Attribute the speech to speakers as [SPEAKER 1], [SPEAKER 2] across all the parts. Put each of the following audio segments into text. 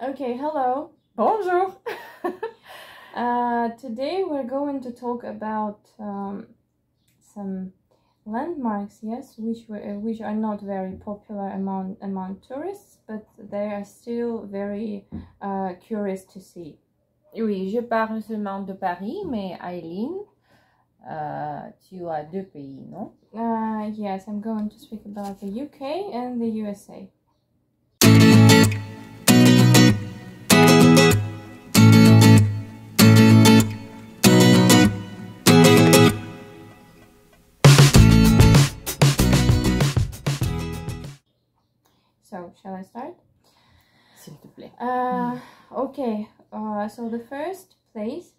[SPEAKER 1] Okay, hello.
[SPEAKER 2] Bonjour.
[SPEAKER 1] Today we're going to talk about some landmarks, yes, which are not very popular among tourists, but they are still very curious to see.
[SPEAKER 2] Oui, je parle seulement de Paris, mais Aileen, tu as deux pays, non?
[SPEAKER 1] Yes, I'm going to speak about the UK and the USA. So, shall I start?
[SPEAKER 2] S'il te plaît.
[SPEAKER 1] Okay, so the first place,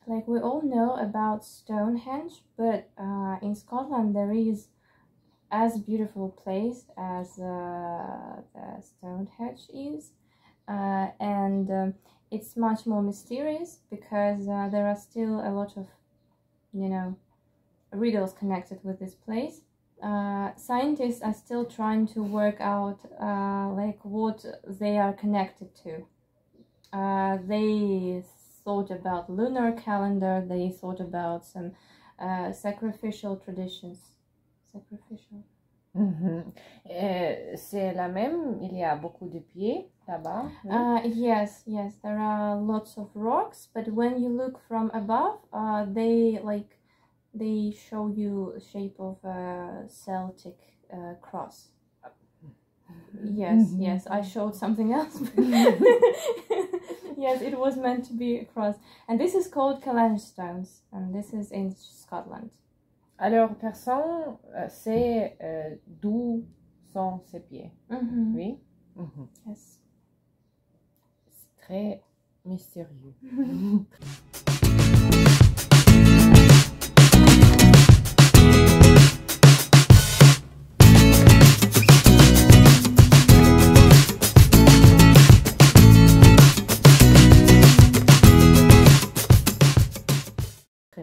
[SPEAKER 1] like we all know about Stonehenge, but in Scotland there is as beautiful place as the Stonehenge is, and it's much more mysterious because there are still a lot of, riddles connected with this place. Scientists are still trying to work out like what they are connected to. They thought about lunar calendar. They thought about some sacrificial traditions. Sacrificial.
[SPEAKER 2] C'est la même, il y a beaucoup de pieds là-bas.
[SPEAKER 1] Yes, there are lots of rocks, but when you look from above, they show you the shape of a Celtic cross. Yes, I showed something else. Yes, it was meant to be a cross. And this is called Calange Stones, and this is in Scotland.
[SPEAKER 2] Alors, personne sait d'où sont ces pieds. Oui?
[SPEAKER 1] Yes.
[SPEAKER 2] C'est très mystérieux.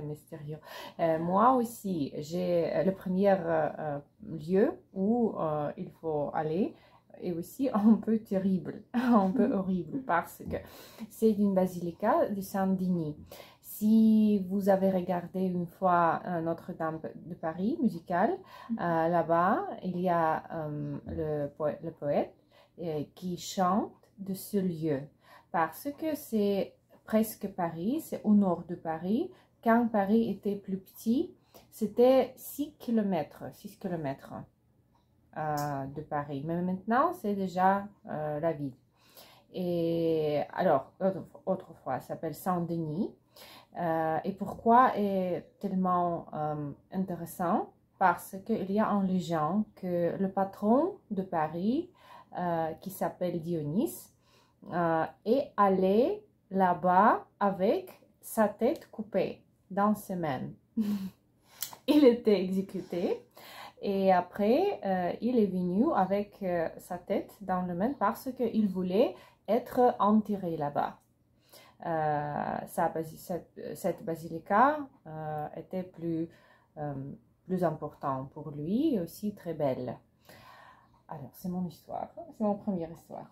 [SPEAKER 2] Mystérieux. Moi aussi, j'ai le premier lieu où il faut aller et aussi un peu terrible, un peu horrible parce que c'est une basilica de Saint-Denis. Si vous avez regardé une fois Notre-Dame de Paris musical, là-bas, il y a le poète qui chante de ce lieu parce que c'est presque Paris, c'est au nord de Paris. Quand Paris était plus petit, c'était 6 km de Paris. Mais maintenant, c'est déjà la ville. Et alors, autrefois, ça s'appelle Saint-Denis. Et pourquoi est tellement intéressant? Parce qu'il y a une légende que le patron de Paris, qui s'appelle Dionys, est allé là-bas avec sa tête coupée dans semaine. Il était exécuté et après il est venu avec sa tête dans le Maine parce qu'il voulait être enterré là-bas. Cette basilica était plus importante pour lui et aussi très belle. Alors c'est mon histoire, c'est mon première histoire.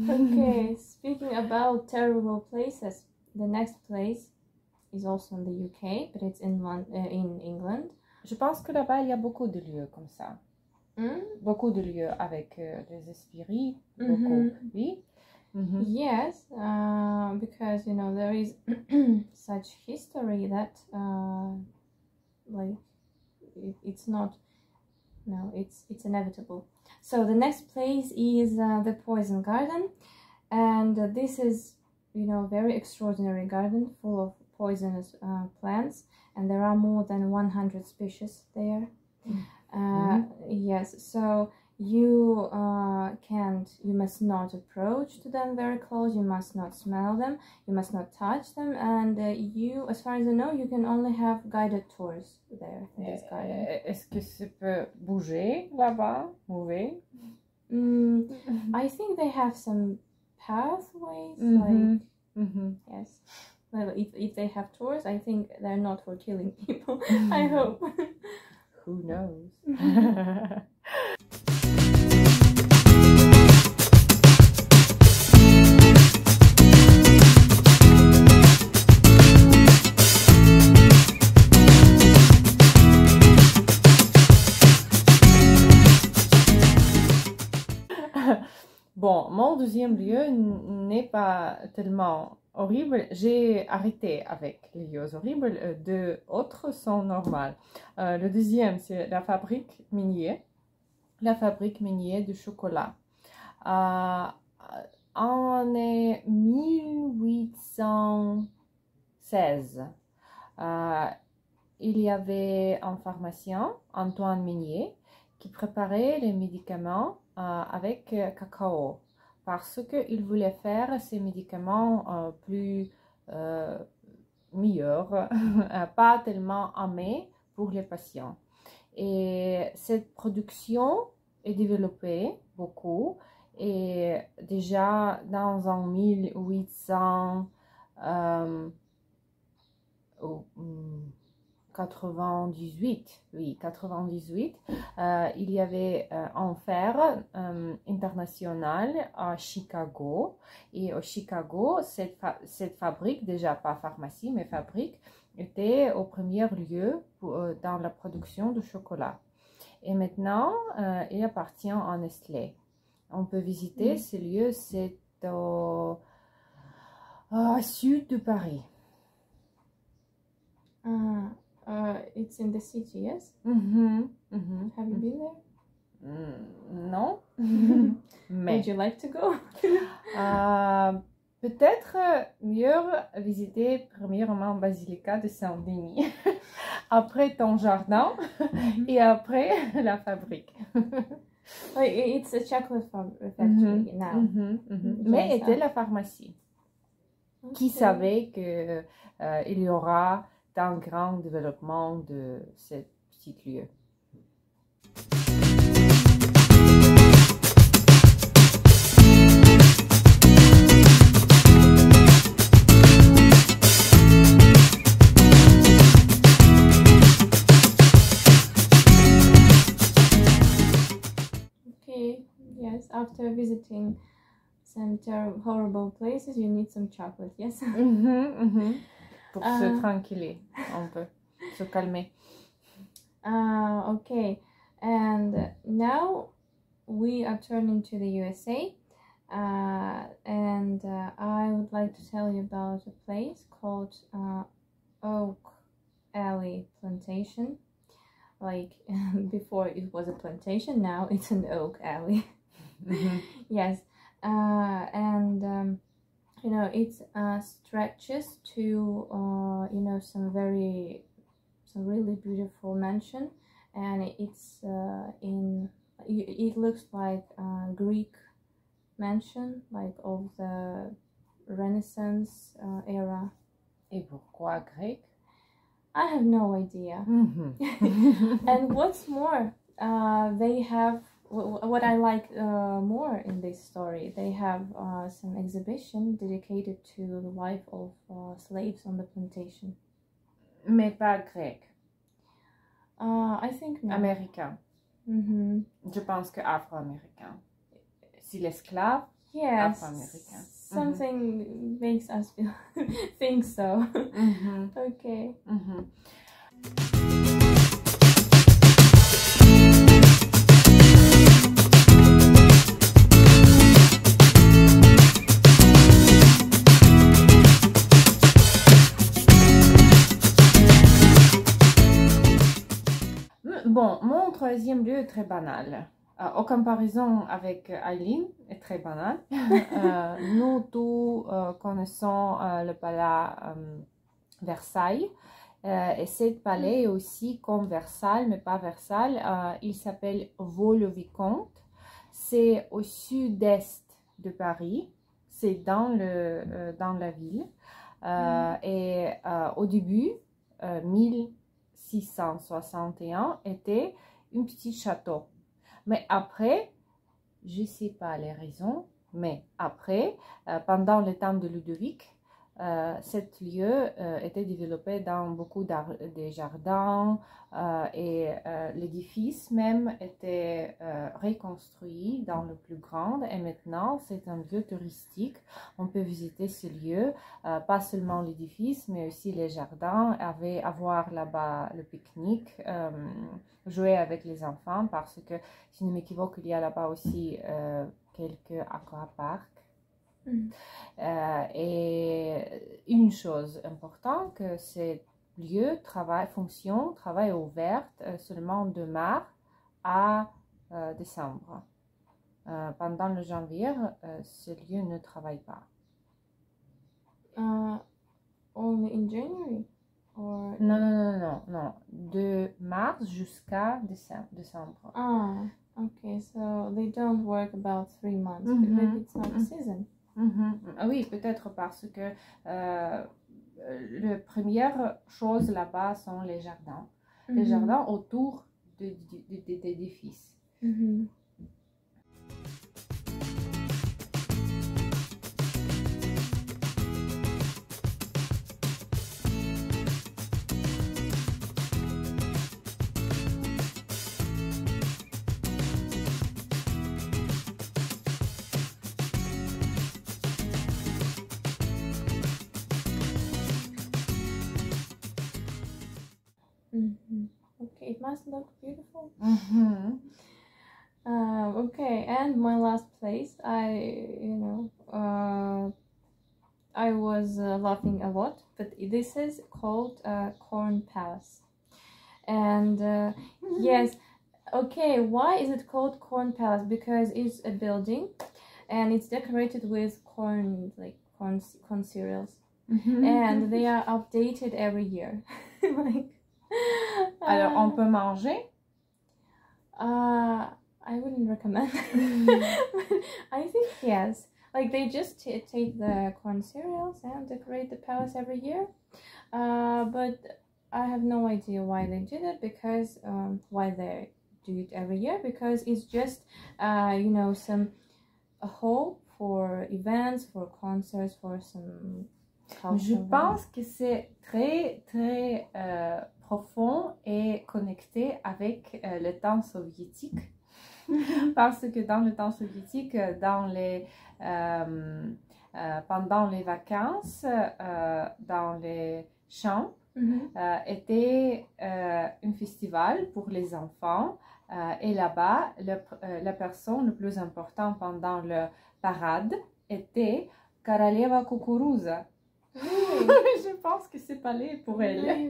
[SPEAKER 1] Okay, speaking about terrible places, the next place is also in the UK, but it's in England.
[SPEAKER 2] Je pense que là-bas, il y a beaucoup de lieux comme ça. Beaucoup de lieux avec les esprits, beaucoup, oui.
[SPEAKER 1] Yes, because, there is such history that, it's not, no, it's inevitable. So the next place is the Poison Garden, and this is, very extraordinary garden full of poisonous plants, and there are more than 100 species there. Yes, so you must not approach to them very close, you must not smell them, you must not touch them, and as far as I know, you can only have guided tours there in this garden.
[SPEAKER 2] Est-ce que ça peut bouger là-bas? Oui.
[SPEAKER 1] I think they have some pathways,
[SPEAKER 2] Mhm.
[SPEAKER 1] like
[SPEAKER 2] Mhm.
[SPEAKER 1] yes. Well, if they have tours, I think they're not for killing people. I hope.
[SPEAKER 2] Who knows? Bon, mon deuxième lieu n'est pas tellement horrible. J'ai arrêté avec les lieux horribles. Deux autres sont normales. Le deuxième, c'est la fabrique minier. La fabrique minier de chocolat. En 1816, il y avait un pharmacien, Antoine Minier, qui préparait les médicaments avec cacao parce qu'il voulait faire ces médicaments plus meilleurs, pas tellement amers pour les patients. Et cette production est développée beaucoup et déjà dans un 1898, oui, 98, il y avait un fer international à Chicago. Et au Chicago, cette fabrique, déjà pas pharmacie, mais fabrique, était au premier lieu dans la production de chocolat. Et maintenant, il appartient à Nestlé. On peut visiter ce lieu, c'est au sud de Paris.
[SPEAKER 1] It's in the city, yes?
[SPEAKER 2] Mm-hmm, mm-hmm.
[SPEAKER 1] Have you been there?
[SPEAKER 2] Non. Mais
[SPEAKER 1] would you like to go?
[SPEAKER 2] Peut-être mieux visiter premièrement Basilica de Saint-Denis, après ton jardin et après la fabrique.
[SPEAKER 1] It's a chocolate factory now.
[SPEAKER 2] Mais était la pharmacie qui savait que il y aura un grand développement de ce petit lieu.
[SPEAKER 1] Okay, yes, after visiting some horrible places, you need some chocolate, yes?
[SPEAKER 2] Pour se tranquiller un peu, se calmer.
[SPEAKER 1] Okay, and now we are turning to the USA, and I would like to tell you about a place called Oak Alley Plantation. Like before it was a plantation, now it's an oak alley. Yes, and you know, it stretches to some really beautiful mansion, and it's it looks like a Greek mansion, like of the Renaissance era.
[SPEAKER 2] Et pourquoi grec?
[SPEAKER 1] I have no idea. And what's more, they have what I like more in this story. They have some exhibition dedicated to the life of slaves on the plantation.
[SPEAKER 2] Mais pas grec.
[SPEAKER 1] I think no.
[SPEAKER 2] Américain. Je pense que afro-américain. Si l'esclave,
[SPEAKER 1] yes,
[SPEAKER 2] afro-américain.
[SPEAKER 1] Something makes us feel think so. Okay.
[SPEAKER 2] Bon, mon troisième lieu est très banal. En comparaison avec Eileen, est très banal. Nous tous connaissons le palais Versailles. Et ce palais est aussi comme Versailles, mais pas Versailles. Il s'appelle Vaux-le-Vicomte. C'est au sud-est de Paris. C'est dans la ville. Et au début, 1661, était un petit château. Mais après, Je ne sais pas les raisons, mais après, pendant le temps de Ludovic, cet lieu était développé dans beaucoup de jardins et l'édifice même était reconstruit dans le plus grand et maintenant c'est un lieu touristique. On peut visiter ce lieu, pas seulement l'édifice mais aussi les jardins, avoir là-bas le pique-nique, jouer avec les enfants parce que si je ne m'équivoque il y a là-bas aussi quelques aquaparks. Et une chose importante, que ce lieu travaille ouvert seulement de mars à décembre. Pendant le janvier, ce lieu ne travaille pas.
[SPEAKER 1] Only in January? Or...
[SPEAKER 2] Non. De mars jusqu'à décembre.
[SPEAKER 1] Ah, okay. So they don't work about 3 months. Maybe it's not a season.
[SPEAKER 2] Oui, peut-être parce que la première chose là-bas sont les jardins. Les jardins autour des édifices.
[SPEAKER 1] Okay, it must look beautiful. Okay, and my last place, I was laughing a lot, but this is called Corn Palace. And yes, okay, why is it called Corn Palace? Because it's a building and it's decorated with corn, like corn cereals. And they are updated every year.
[SPEAKER 2] Alors, on peut manger?
[SPEAKER 1] I wouldn't recommend. I think yes. Like they just take the corn cereals and decorate the palace every year. But I have no idea why they did it, because why they do it every year, because it's just a hall for events, for concerts, for some cultural.
[SPEAKER 2] Je pense que c'est très très profond et connecté avec le temps soviétique. Parce que dans le temps soviétique, pendant les vacances, dans les champs, était un festival pour les enfants. Et là-bas, la personne la plus importante pendant la parade était Koroleva Kukuruza. Je pense que c'est palais pour elle.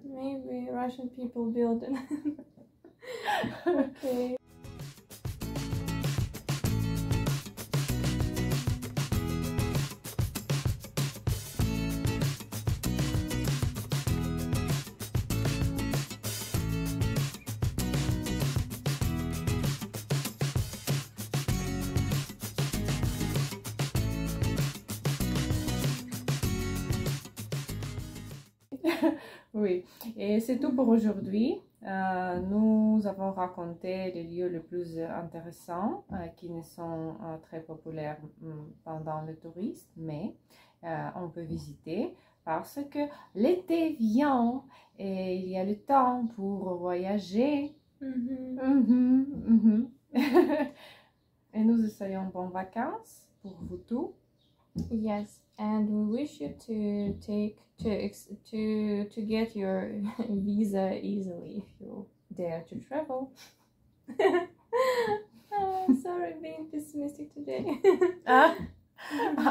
[SPEAKER 1] Maybe Russian people build it. Okay.
[SPEAKER 2] Oui, et c'est tout pour aujourd'hui. Nous avons raconté les lieux les plus intéressants qui ne sont très populaires pendant le tourisme, mais on peut visiter parce que l'été vient et il y a le temps pour voyager. Et nous essayons bonnes vacances pour vous tous.
[SPEAKER 1] Yes, and we wish you to get your visa easily if you dare to travel. Sorry, being pessimistic today.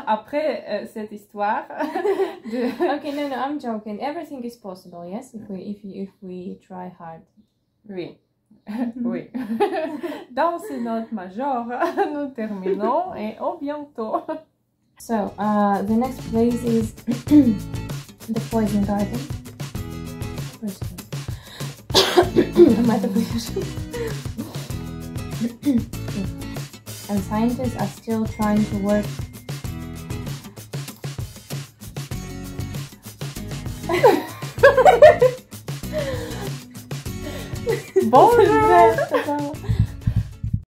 [SPEAKER 2] Après cette histoire
[SPEAKER 1] Okay, no, I'm joking. Everything is possible, yes, if we try hard.
[SPEAKER 2] Oui. Oui. Dans ces notes majeures, nous terminons et au bientôt.
[SPEAKER 1] So, the next place is the Poison Garden. And scientists are still trying to work.
[SPEAKER 2] Bonjour.